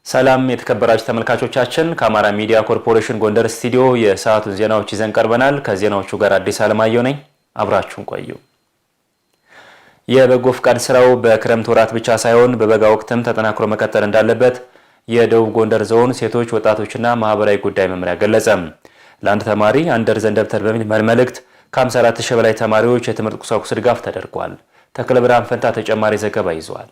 ሰላም የተከበራችሁ ተመልካቾቻችን ከአማራ ሚዲያ ኮርፖሬሽን ጎንደር ስቱዲዮ የሰዓቱን ዜናዎች ይዘን ቀርበናል። ከዜናዎቹ ጋር አዲስ አለማየሁ ነኝ። አብራችሁን ቆዩ። የበጎ ፍቃድ ስራው በክረምት ወራት ብቻ ሳይሆን በበጋ ወቅትም ተጠናክሮ መቀጠል እንዳለበት የደቡብ ጎንደር ዞን ሴቶች ወጣቶችና ማህበራዊ ጉዳይ መምሪያ ገለጸ። ለአንድ ተማሪ አንድ ደርዘን ደብተር በሚል መልእክት ከ54,000 በላይ ተማሪዎች የትምህርት ቁሳቁስ ድጋፍ ተደርጓል። ተክለ ብርሃን ፈንታ ተጨማሪ ዘገባ ይዟል።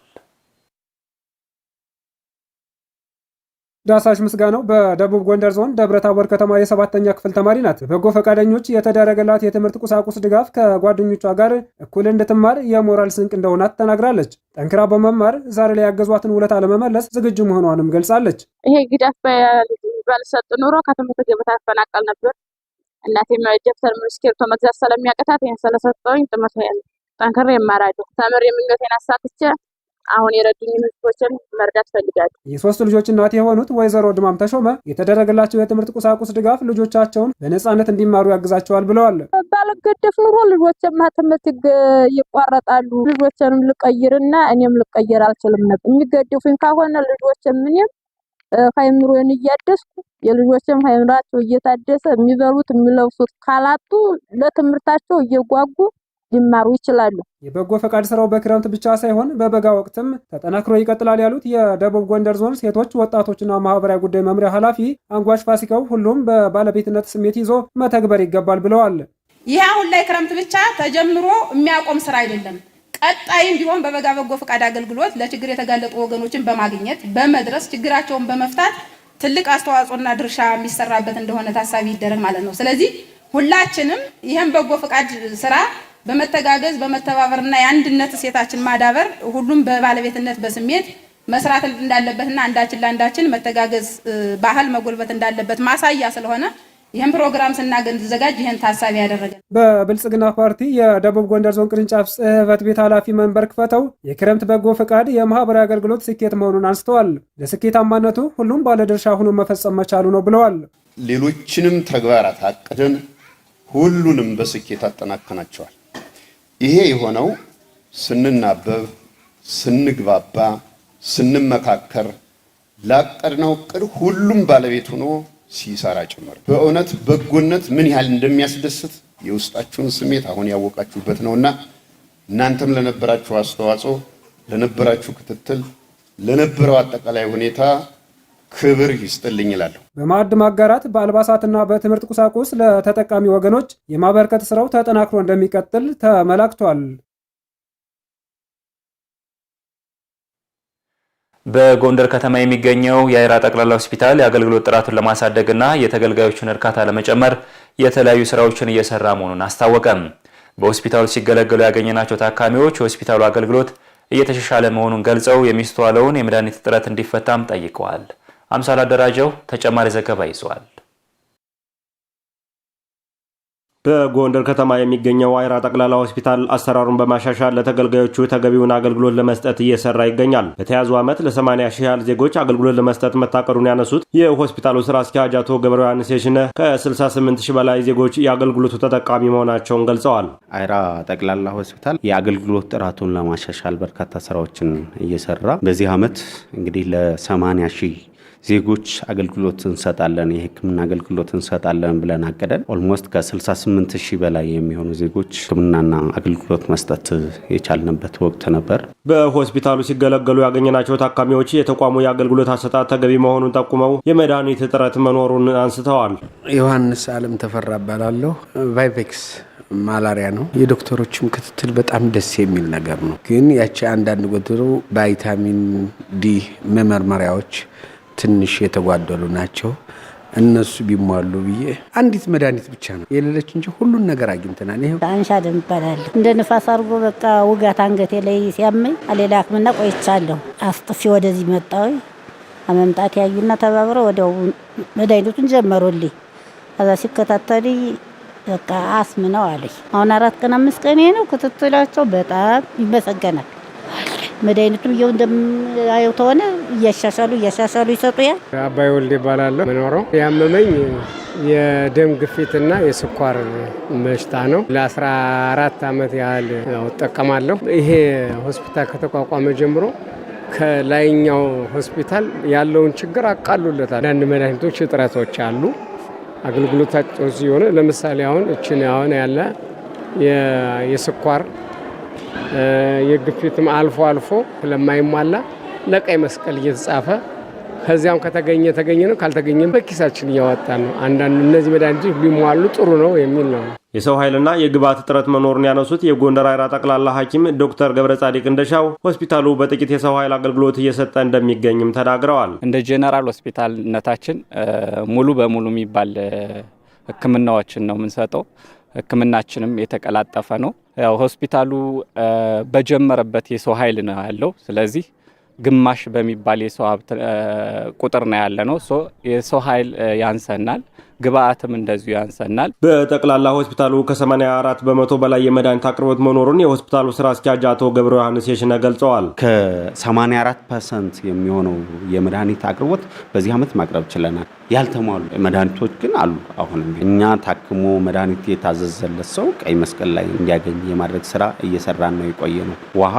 ዳሳሽ ምስጋናው በደቡብ ጎንደር ዞን ደብረታቦር ከተማ የ7ኛ ክፍል ተማሪ ናት። በጎ ፈቃደኞች የተደረገላት የትምህርት ቁሳቁስ ድጋፍ ከጓደኞቿ ጋር እኩል እንድትማር የሞራል ስንቅ እንደሆናት ተናግራለች። ጠንክራ በመማር ዛሬ ላይ ያገዟትን ውለታ ለመመለስ ዝግጁ መሆኗንም ገልጻለች። ይሄ ግዳፍ ባልሰጥ ኑሮ ከትምህርት ገበታ ተፈናቀል ነበር። እናቴም ደብተር እስክሪብቶ መግዛት ስለሚያቀታት ይሄን ስለሰጠኝ ትምህርት ያለ ጠንክሬ እማራለሁ። ተምሬ ምኞቴን አሳክቼ አሁን የረዱኝ ህዝቦችን መርዳት ፈልጋለሁ። የሶስት ልጆች እናት የሆኑት ወይዘሮ ድማም ተሾመ የተደረገላቸው የትምህርት ቁሳቁስ ድጋፍ ልጆቻቸውን በነፃነት እንዲማሩ ያግዛቸዋል ብለዋል። ባልገደፍ ኑሮ ልጆችም ትምህርት ይቋረጣሉ። ልጆችንም ልቀይርና እኔም ልቀይር አልችልም ነበር። የሚገደፉኝ ካሆነ ልጆችም እኔም ሃይምሮን እያደስኩ የልጆችም ሃይምራቸው እየታደሰ የሚበሉት የሚለብሱት ካላጡ ለትምህርታቸው እየጓጉ ሊማሩ ይችላሉ። የበጎ ፈቃድ ስራው በክረምት ብቻ ሳይሆን በበጋ ወቅትም ተጠናክሮ ይቀጥላል ያሉት የደቡብ ጎንደር ዞን ሴቶች ወጣቶችና ማህበራዊ ጉዳይ መምሪያ ኃላፊ አንጓሽ ፋሲካው ሁሉም በባለቤትነት ስሜት ይዞ መተግበር ይገባል ብለዋል። ይህ አሁን ላይ ክረምት ብቻ ተጀምሮ የሚያቆም ስራ አይደለም። ቀጣይም ቢሆን በበጋ በጎ ፈቃድ አገልግሎት ለችግር የተጋለጡ ወገኖችን በማግኘት በመድረስ ችግራቸውን በመፍታት ትልቅ አስተዋጽኦና ድርሻ የሚሰራበት እንደሆነ ታሳቢ ይደረግ ማለት ነው። ስለዚህ ሁላችንም ይህን በጎ ፈቃድ ስራ በመተጋገዝ በመተባበርና የአንድነት እሴታችን ማዳበር ሁሉም በባለቤትነት በስሜት መስራት እንዳለበትና አንዳችን ለአንዳችን መተጋገዝ ባህል መጎልበት እንዳለበት ማሳያ ስለሆነ ይህን ፕሮግራም ስናዘጋጅ ይህን ታሳቢ ያደረገ። በብልጽግና ፓርቲ የደቡብ ጎንደር ዞን ቅርንጫፍ ጽሕፈት ቤት ኃላፊ መንበር ክፈተው የክረምት በጎ ፈቃድ የማህበራዊ አገልግሎት ስኬት መሆኑን አንስተዋል። ለስኬታማነቱ ሁሉም ባለድርሻ ሆኖ መፈጸም መቻሉ ነው ብለዋል። ሌሎችንም ተግባራት አቅደን ሁሉንም በስኬት አጠናክረናቸዋል። ይሄ የሆነው ስንናበብ፣ ስንግባባ፣ ስንመካከር ላቀድነው እቅድ ሁሉም ባለቤት ሆኖ ሲሰራ ጭምር። በእውነት በጎነት ምን ያህል እንደሚያስደስት የውስጣችሁን ስሜት አሁን ያወቃችሁበት ነውና እናንተም ለነበራችሁ አስተዋጽኦ፣ ለነበራችሁ ክትትል፣ ለነበረው አጠቃላይ ሁኔታ ክብር ይስጥልኝ ይላል። በማዕድ ማጋራት በአልባሳትና በትምህርት ቁሳቁስ ለተጠቃሚ ወገኖች የማበርከት ስራው ተጠናክሮ እንደሚቀጥል ተመላክቷል። በጎንደር ከተማ የሚገኘው የአይራ ጠቅላላ ሆስፒታል የአገልግሎት ጥራቱን ለማሳደግና የተገልጋዮችን እርካታ ለመጨመር የተለያዩ ስራዎችን እየሰራ መሆኑን አስታወቀም። በሆስፒታሉ ሲገለገሉ ያገኘናቸው ታካሚዎች የሆስፒታሉ አገልግሎት እየተሻሻለ መሆኑን ገልጸው የሚስተዋለውን የመድኃኒት እጥረት እንዲፈታም ጠይቀዋል። አምሳል አደራጀው ተጨማሪ ዘገባ ይዟል። በጎንደር ከተማ የሚገኘው አይራ ጠቅላላ ሆስፒታል አሰራሩን በማሻሻል ለተገልጋዮቹ ተገቢውን አገልግሎት ለመስጠት እየሰራ ይገኛል። በተያዙ ዓመት ለ80 ሺህ ያህል ዜጎች አገልግሎት ለመስጠት መታቀዱን ያነሱት የሆስፒታሉ ስራ አስኪያጅ አቶ ገብረ ዮሐንስ የሽነህ ከ68 ሺህ በላይ ዜጎች የአገልግሎቱ ተጠቃሚ መሆናቸውን ገልጸዋል። አይራ ጠቅላላ ሆስፒታል የአገልግሎት ጥራቱን ለማሻሻል በርካታ ስራዎችን እየሰራ በዚህ ዓመት እንግዲህ ለ80 ሺህ ዜጎች አገልግሎት እንሰጣለን፣ የሕክምና አገልግሎት እንሰጣለን ብለን አቀደን ኦልሞስት ከ68 ሺህ በላይ የሚሆኑ ዜጎች ሕክምናና አገልግሎት መስጠት የቻልንበት ወቅት ነበር። በሆስፒታሉ ሲገለገሉ ያገኘናቸው ታካሚዎች የተቋሙ የአገልግሎት አሰጣጥ ተገቢ መሆኑን ጠቁመው የመድኃኒት እጥረት መኖሩን አንስተዋል። ዮሐንስ አለም ተፈራ እባላለሁ። ቫይቬክስ ማላሪያ ነው። የዶክተሮችም ክትትል በጣም ደስ የሚል ነገር ነው። ግን ያቺ አንዳንድ ጎድሮ ቫይታሚን ዲ መመርመሪያዎች ትንሽ የተጓደሉ ናቸው። እነሱ ቢሟሉ ብዬ አንዲት መድኃኒት ብቻ ነው የሌለች እንጂ ሁሉን ነገር አግኝተናል። ይሄ አንሻ ደም ይባላል። እንደ ንፋስ አድርጎ በቃ ውጋት አንገቴ ላይ ሲያመኝ አሌላ ሕክምና ቆይቻለሁ። አስጥፊ ወደዚህ መጣሁ። አመምጣት ያዩና ተባብረው ወዲያው መድኃኒቱን ጀመሩልኝ። ከዛ ሲከታተል በቃ አስም ነው አለኝ። አሁን 4 ቀን 5 ቀን ነው ክትትላቸው በጣም ይመሰገናል። መድኃኒቱም ይኸው እንደምታየው ተሆነ እያሻሻሉ ይሰጡኛል። አባይ ወልዴ እባላለሁ። መኖረው ያመመኝ የደም ግፊትና የስኳር በሽታ ነው። ለ14 ዓመት ያህል እጠቀማለሁ። ይሄ ሆስፒታል ከተቋቋመ ጀምሮ ከላይኛው ሆስፒታል ያለውን ችግር አቃሉለታል። አንዳንድ መድኃኒቶች እጥረቶች አሉ። አገልግሎታቸው ሲሆነ ለምሳሌ አሁን ያለ የስኳር የግፊትም አልፎ ስለማይሟላ ለቀይ መስቀል እየተጻፈ ከዚያም ከተገኘ ነው፣ ካልተገኘም በኪሳችን እያወጣን ነው። አንዳንድ እነዚህ መድኃኒቶች ቢሟሉ ጥሩ ነው የሚል ነው። የሰው ኃይልና የግብዓት እጥረት መኖሩን ያነሱት የጎንደር አይራ ጠቅላላ ሐኪም ዶክተር ገብረ ጻዲቅ እንደሻው ሆስፒታሉ በጥቂት የሰው ኃይል አገልግሎት እየሰጠ እንደሚገኝም ተናግረዋል። እንደ ጄኔራል ሆስፒታልነታችን ሙሉ በሙሉ የሚባል ሕክምናዎችን ነው የምንሰጠው። ሕክምናችንም የተቀላጠፈ ነው። ያው ሆስፒታሉ በጀመረበት የሰው ኃይል ነው ያለው። ስለዚህ ግማሽ በሚባል የሰው ሀብት ቁጥር ነው ያለ ነው። የሰው ኃይል ያንሰናል፣ ግብአትም እንደዚሁ ያንሰናል። በጠቅላላ ሆስፒታሉ ከ84 በመቶ በላይ የመድኃኒት አቅርቦት መኖሩን የሆስፒታሉ ስራ አስኪያጅ አቶ ገብረ ዮሐንስ የሽነ ገልጸዋል። ከ84% የሚሆነው የመድኃኒት አቅርቦት በዚህ ዓመት ማቅረብ ችለናል። ያልተሟሉ መድኃኒቶች ግን አሉ። አሁንም እኛ ታክሞ መድኃኒት የታዘዘለት ሰው ቀይ መስቀል ላይ እንዲያገኝ የማድረግ ስራ እየሰራን ነው የቆየ ነው። ውሃ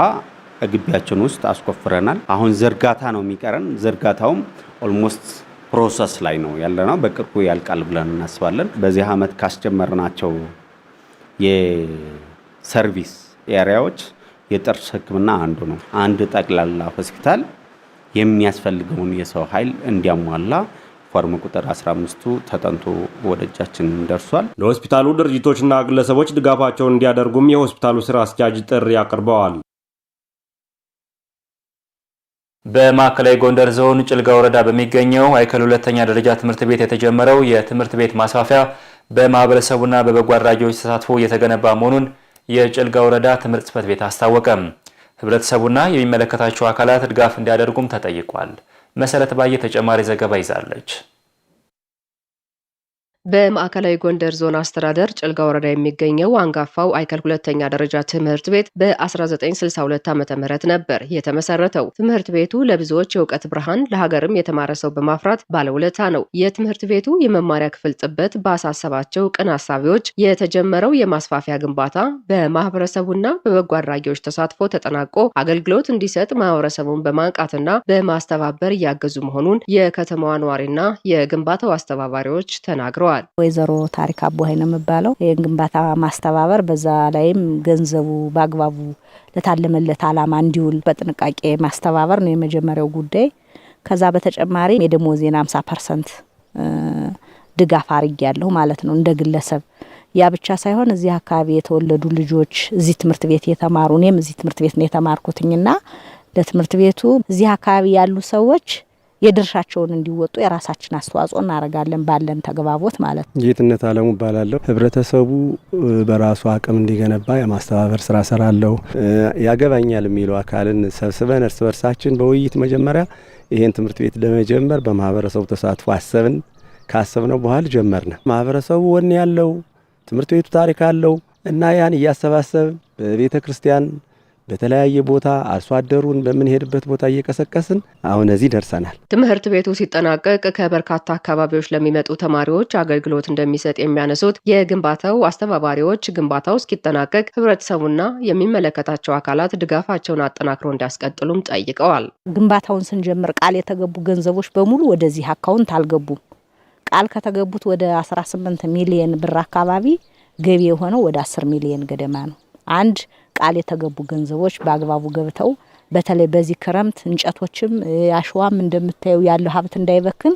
ግቢያችን ውስጥ አስቆፍረናል። አሁን ዝርጋታ ነው የሚቀረን። ዝርጋታውም ኦልሞስት ፕሮሰስ ላይ ነው ያለነው። በቅርቡ ያልቃል ብለን እናስባለን። በዚህ ዓመት ካስጀመርናቸው የሰርቪስ ኤሪያዎች የጥርስ ሕክምና አንዱ ነው። አንድ ጠቅላላ ሆስፒታል የሚያስፈልገውን የሰው ኃይል እንዲያሟላ ፎርም ቁጥር 15ቱ ተጠንቶ ወደ እጃችን ደርሷል። ለሆስፒታሉ ድርጅቶችና ግለሰቦች ድጋፋቸውን እንዲያደርጉም የሆስፒታሉ ስራ አስኪያጅ ጥሪ አቅርበዋል። በማዕከላዊ ጎንደር ዞን ጭልጋ ወረዳ በሚገኘው አይከል ሁለተኛ ደረጃ ትምህርት ቤት የተጀመረው የትምህርት ቤት ማስፋፊያ በማህበረሰቡና በበጎ አድራጊዎች ተሳትፎ እየተገነባ መሆኑን የጭልጋ ወረዳ ትምህርት ጽሕፈት ቤት አስታወቀ። ህብረተሰቡና የሚመለከታቸው አካላት ድጋፍ እንዲያደርጉም ተጠይቋል። መሰረት ባየ ተጨማሪ ዘገባ ይዛለች። በማዕከላዊ ጎንደር ዞን አስተዳደር ጭልጋ ወረዳ የሚገኘው አንጋፋው አይከል ሁለተኛ ደረጃ ትምህርት ቤት በ1962 ዓ.ም ነበር የተመሰረተው። ትምህርት ቤቱ ለብዙዎች የእውቀት ብርሃን ለሀገርም የተማረ ሰው በማፍራት ባለውለታ ነው። የትምህርት ቤቱ የመማሪያ ክፍል ጥበት ባሳሰባቸው ቅን አሳቢዎች የተጀመረው የማስፋፊያ ግንባታ በማህበረሰቡና በበጎ አድራጊዎች ተሳትፎ ተጠናቆ አገልግሎት እንዲሰጥ ማህበረሰቡን በማንቃትና በማስተባበር እያገዙ መሆኑን የከተማዋ ነዋሪና የግንባታው አስተባባሪዎች ተናግረዋል። ወይዘሮ ታሪክ አቦሃይ ነው የሚባለው። ይሄን ግንባታ ማስተባበር በዛ ላይም ገንዘቡ በአግባቡ ለታለመለት ዓላማ እንዲውል በጥንቃቄ ማስተባበር ነው የመጀመሪያው ጉዳይ። ከዛ በተጨማሪ የደሞዜን 50% ድጋፍ አድርጌያለሁ ማለት ነው እንደ ግለሰብ። ያ ብቻ ሳይሆን እዚህ አካባቢ የተወለዱ ልጆች እዚህ ትምህርት ቤት የተማሩ እኔም እዚህ ትምህርት ቤት ነው የተማርኩትኝና ለትምህርት ቤቱ እዚህ አካባቢ ያሉ ሰዎች የድርሻቸውን እንዲወጡ የራሳችን አስተዋጽኦ እናደርጋለን ባለን ተግባቦት ማለት ነው። ጌትነት አለሙ እባላለሁ። ህብረተሰቡ በራሱ አቅም እንዲገነባ የማስተባበር ስራ ሰራለሁ። ያገባኛል የሚለው አካልን ሰብስበን እርስ በርሳችን በውይይት መጀመሪያ ይሄን ትምህርት ቤት ለመጀመር በማህበረሰቡ ተሳትፎ ካሰብነው በኋላ ጀመርነ። ማህበረሰቡ ወኔ ያለው ትምህርት ቤቱ ታሪክ አለው እና ያን እያሰባሰብ በቤተ ክርስቲያን በተለያየ ቦታ አርሶ አደሩን በምንሄድበት ቦታ እየቀሰቀስን አሁን እዚህ ደርሰናል። ትምህርት ቤቱ ሲጠናቀቅ ከበርካታ አካባቢዎች ለሚመጡ ተማሪዎች አገልግሎት እንደሚሰጥ የሚያነሱት የግንባታው አስተባባሪዎች ግንባታው እስኪጠናቀቅ ህብረተሰቡና የሚመለከታቸው አካላት ድጋፋቸውን አጠናክረው እንዲያስቀጥሉም ጠይቀዋል። ግንባታውን ስንጀምር ቃል የተገቡ ገንዘቦች በሙሉ ወደዚህ አካውንት አልገቡም። ቃል ከተገቡት ወደ 18 ሚሊዮን ብር አካባቢ ገቢ የሆነው ወደ 10 ሚሊዮን ገደማ ነው። አንድ ቃል የተገቡ ገንዘቦች በአግባቡ ገብተው በተለይ በዚህ ክረምት እንጨቶችም አሸዋም እንደምታዩ ያለው ሀብት እንዳይበክን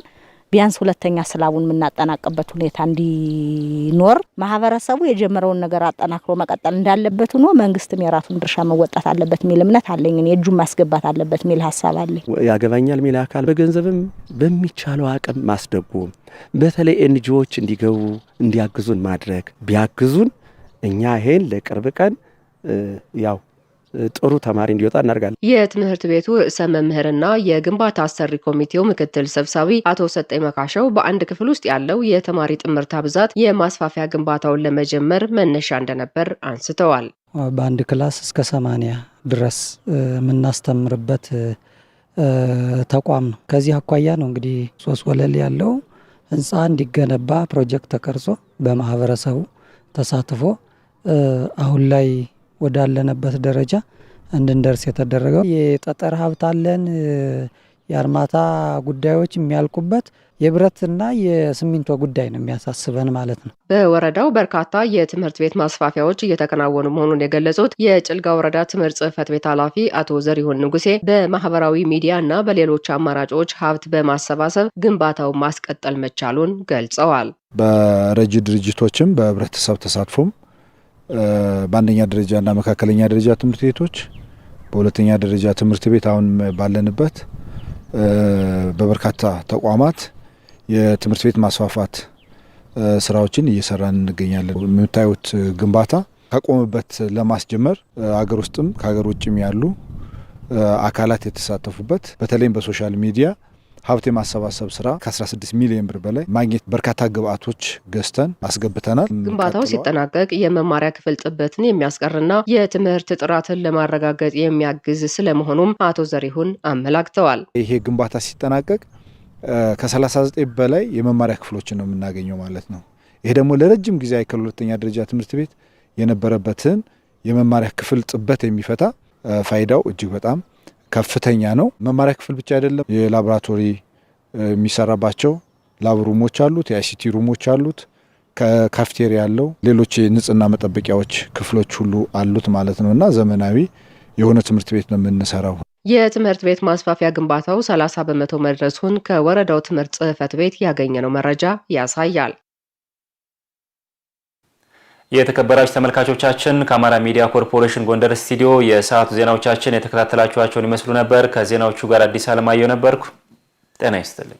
ቢያንስ ሁለተኛ ስላቡን የምናጠናቀበት ሁኔታ እንዲኖር ማህበረሰቡ የጀመረውን ነገር አጠናክሮ መቀጠል እንዳለበት ሆኖ መንግስትም የራሱን ድርሻ መወጣት አለበት የሚል እምነት አለኝ። የእጁን ማስገባት አለበት የሚል ሀሳብ አለኝ። ያገባኛል የሚል አካል በገንዘብም በሚቻለው አቅም ማስደጎም፣ በተለይ ኤንጂኦዎች እንዲገቡ እንዲያግዙን ማድረግ ቢያግዙን እኛ ይሄን ለቅርብ ቀን ያው ጥሩ ተማሪ እንዲወጣ እናደርጋለን። የትምህርት ቤቱ ርዕሰ መምህርና የግንባታ አሰሪ ኮሚቴው ምክትል ሰብሳቢ አቶ ሰጠኝ መካሸው በአንድ ክፍል ውስጥ ያለው የተማሪ ጥምርታ ብዛት የማስፋፊያ ግንባታውን ለመጀመር መነሻ እንደነበር አንስተዋል። በአንድ ክላስ እስከ 80 ድረስ የምናስተምርበት ተቋም ነው። ከዚህ አኳያ ነው እንግዲህ 3 ወለል ያለው ህንፃ እንዲገነባ ፕሮጀክት ተቀርጾ በማህበረሰቡ ተሳትፎ አሁን ላይ ወዳለንበት ደረጃ እንድንደርስ የተደረገው። የጠጠር ሀብት አለን፣ የአርማታ ጉዳዮች የሚያልቁበት የብረትና የሲሚንቶ ጉዳይ ነው የሚያሳስበን ማለት ነው። በወረዳው በርካታ የትምህርት ቤት ማስፋፊያዎች እየተከናወኑ መሆኑን የገለጹት የጭልጋ ወረዳ ትምህርት ጽሕፈት ቤት ኃላፊ አቶ ዘሪሁን ንጉሴ በማህበራዊ ሚዲያ እና በሌሎች አማራጮች ሀብት በማሰባሰብ ግንባታውን ማስቀጠል መቻሉን ገልጸዋል። በረጂ ድርጅቶችም በህብረተሰብ ተሳትፎም በአንደኛ ደረጃና መካከለኛ ደረጃ ትምህርት ቤቶች፣ በሁለተኛ ደረጃ ትምህርት ቤት አሁን ባለንበት በበርካታ ተቋማት የትምህርት ቤት ማስፋፋት ስራዎችን እየሰራን እንገኛለን። የምታዩት ግንባታ ከቆመበት ለማስጀመር አገር ውስጥም ከሀገር ውጭም ያሉ አካላት የተሳተፉበት በተለይም በሶሻል ሚዲያ ሀብት የማሰባሰብ ስራ ከ16 ሚሊዮን ብር በላይ ማግኘት በርካታ ግብአቶች ገዝተን አስገብተናል። ግንባታው ሲጠናቀቅ የመማሪያ ክፍል ጥበትን የሚያስቀርና የትምህርት ጥራትን ለማረጋገጥ የሚያግዝ ስለመሆኑም አቶ ዘሪሁን አመላክተዋል። ይሄ ግንባታ ሲጠናቀቅ ከ39 በላይ የመማሪያ ክፍሎችን ነው የምናገኘው ማለት ነው። ይሄ ደግሞ ለረጅም ጊዜ አይከል ሁለተኛ ደረጃ ትምህርት ቤት የነበረበትን የመማሪያ ክፍል ጥበት የሚፈታ ፋይዳው እጅግ በጣም ከፍተኛ ነው። መማሪያ ክፍል ብቻ አይደለም፣ የላቦራቶሪ የሚሰራባቸው ላብ ሩሞች አሉት፣ የአይሲቲ ሩሞች አሉት፣ ካፍቴሪያ ያለው ሌሎች የንጽህና መጠበቂያዎች ክፍሎች ሁሉ አሉት ማለት ነውና ዘመናዊ የሆነ ትምህርት ቤት ነው የምንሰራው። የትምህርት ቤት ማስፋፊያ ግንባታው 30 በመቶ መድረሱን ከወረዳው ትምህርት ጽሕፈት ቤት ያገኘነው መረጃ ያሳያል። የተከበራችሁ ተመልካቾቻችን ከአማራ ሚዲያ ኮርፖሬሽን ጎንደር ስቱዲዮ የሰዓቱ ዜናዎቻችን የተከታተላችኋቸውን ይመስሉ ነበር። ከዜናዎቹ ጋር አዲስ አለማየሁ ነበርኩ። ጤና ይስጥልኝ።